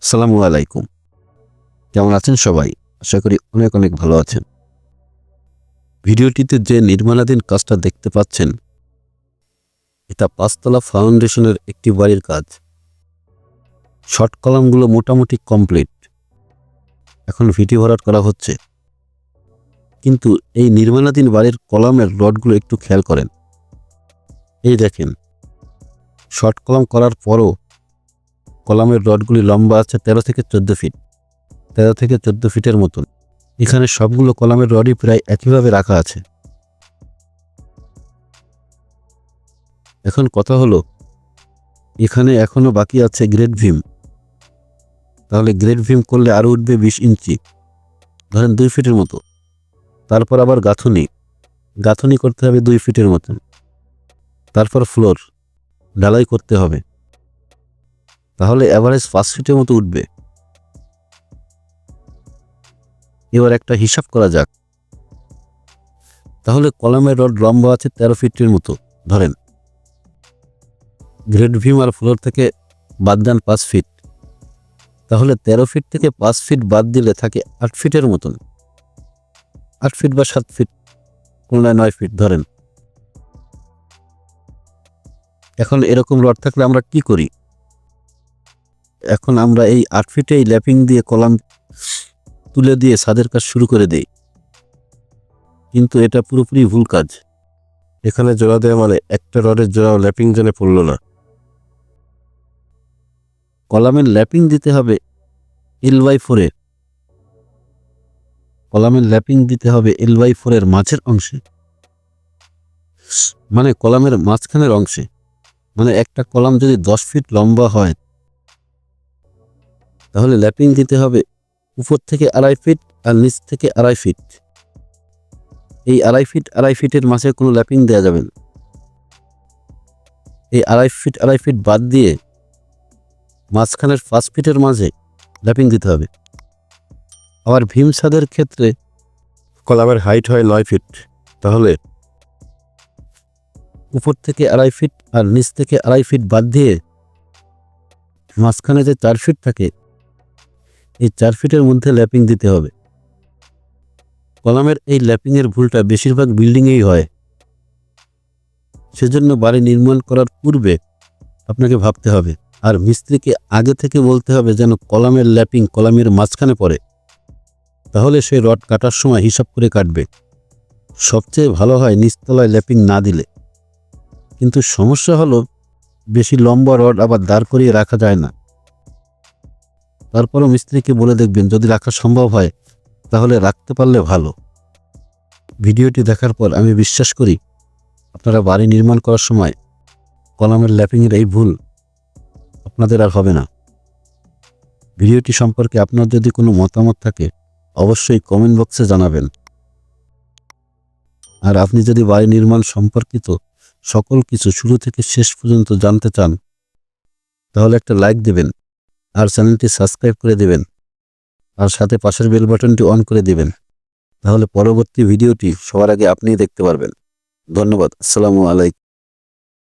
আসসালামু আলাইকুম। কেমন আছেন সবাই? আশা করি অনেক অনেক ভালো আছেন। ভিডিওটিতে যে নির্মাণাধীন কাজটা দেখতে পাচ্ছেন, এটা ৫ তলা ফাউন্ডেশনের একটি বাড়ির কাজ। শর্ট কলামগুলো মোটামুটি কমপ্লিট। এখন ভিটি ভরাট করা হচ্ছে। কিন্তু এই নির্মাণাধীন বাড়ির কলামের রডগুলো একটু খেয়াল করেন। এই দেখেন, শর্ট কলাম করার পরও কলামের রডগুলি লম্বা আছে ১৩ থেকে ১৪ ফিট। ১৩ থেকে ১৪ ফিটের মতন। এখানে সবগুলো কলামের রডই প্রায় একইভাবে রাখা আছে। এখন কথা হলো, এখানে এখনো বাকি আছে গ্রেড ভিম। তাহলে গ্রেড ভিম করলে আরও উঠবে ২০ ইঞ্চি, ধরেন ২ ফিটের মতো। তারপর আবার গাঁথুনি করতে হবে ২ ফিটের মতন। তারপর ফ্লোর ঢালাই করতে হবে, তাহলে অ্যাভারেজ ৫ ফিটের মতো উঠবে। এবার একটা হিসাব করা যাক। তাহলে কলামের রড লম্বা আছে ১৩ ফিটের মতো ধরেন। গ্রেড ভিম আর ফ্লোর থেকে বাদ দেন ৫ ফিট, তাহলে ১৩ ফিট থেকে ৫ ফিট বাদ দিলে থাকে ৮ ফিটের মতন। ৮ ফিট বা ৭ ফিট, কোনটায় ৯ ফিট ধরেন। এখন এরকম রড থাকলে আমরা কি করি? এখন আমরা এই ৮ ফিটে এই ল্যাপিং দিয়ে কলাম তুলে দিয়ে ছাদের কাজ শুরু করে দেই। কিন্তু এটা পুরোপুরি ভুল কাজ। এখানে জোড়া দেওয়া মানে একটা রডের জোড়াও ল্যাপিং জোনে পড়ল না। কলামের ল্যাপিং দিতে হবে L/4 এ। কলামের ল্যাপিং দিতে হবে L/4 এর মাঝের অংশে, মানে কলামের মাঝখানের অংশে। মানে একটা কলাম যদি ১০ ফিট লম্বা হয়, তাহলে ল্যাপিং দিতে হবে উপর থেকে ২.৫ ফিট আর নিচ থেকে ২.৫ ফিট। এই ২.৫ ফিটের মাঝে কোনো ল্যাপিং দেওয়া যাবে না। এই ২.৫ ফিট বাদ দিয়ে মাঝখানের ৫ ফিটের মাঝে ল্যাপিং দিতে হবে। আবার ভীম ছাদের ক্ষেত্রে কলামের হাইট হয় ৯ ফিট, তাহলে উপর থেকে ২.৫ ফিট আর নিচ থেকে ২.৫ ফিট বাদ দিয়ে মাঝখানে যে ৪ ফিট থাকে, এই ৪ ফিটের মধ্যে ল্যাপিং দিতে হবে। কলামের এই ল্যাপিংয়ের ভুলটা বেশিরভাগ বিল্ডিংয়েই হয়। সেজন্য বাড়ি নির্মাণ করার পূর্বে আপনাকে ভাবতে হবে, আর মিস্ত্রিকে আগে থেকে বলতে হবে যেন কলামের ল্যাপিং কলামের মাঝখানে পড়ে। তাহলে সে রড কাটার সময় হিসাব করে কাটবে। সবচেয়ে ভালো হয় নিচতলায় ল্যাপিং না দিলে। কিন্তু সমস্যা হলো, বেশি লম্বা রড আবার দাঁড় করিয়ে রাখা যায় না। তারপরও মিস্ত্রিকে বলে দেখবেন, যদি রাখা সম্ভব হয় তাহলে রাখতে পারলে ভালো। ভিডিওটি দেখার পর আমি বিশ্বাস করি আপনারা বাড়ি নির্মাণ করার সময় কলামের ল্যাপিংয়ের এই ভুল আপনাদের আর হবে না। ভিডিওটি সম্পর্কে আপনার যদি কোনো মতামত থাকে অবশ্যই কমেন্ট বক্সে জানাবেন। আর আপনি যদি বাড়ি নির্মাণ সম্পর্কিত সকল কিছু শুরু থেকে শেষ পর্যন্ত জানতে চান, তাহলে একটা লাইক দেবেন আর চ্যানেলটি সাবস্ক্রাইব করে দেবেন, আর সাথে পাশের বেল বাটনটি অন করে দিবেন। তাহলে পরবর্তী ভিডিওটি সবার আগে আপনিই দেখতে পারবেন। ধন্যবাদ। আসসালামু আলাইকুম।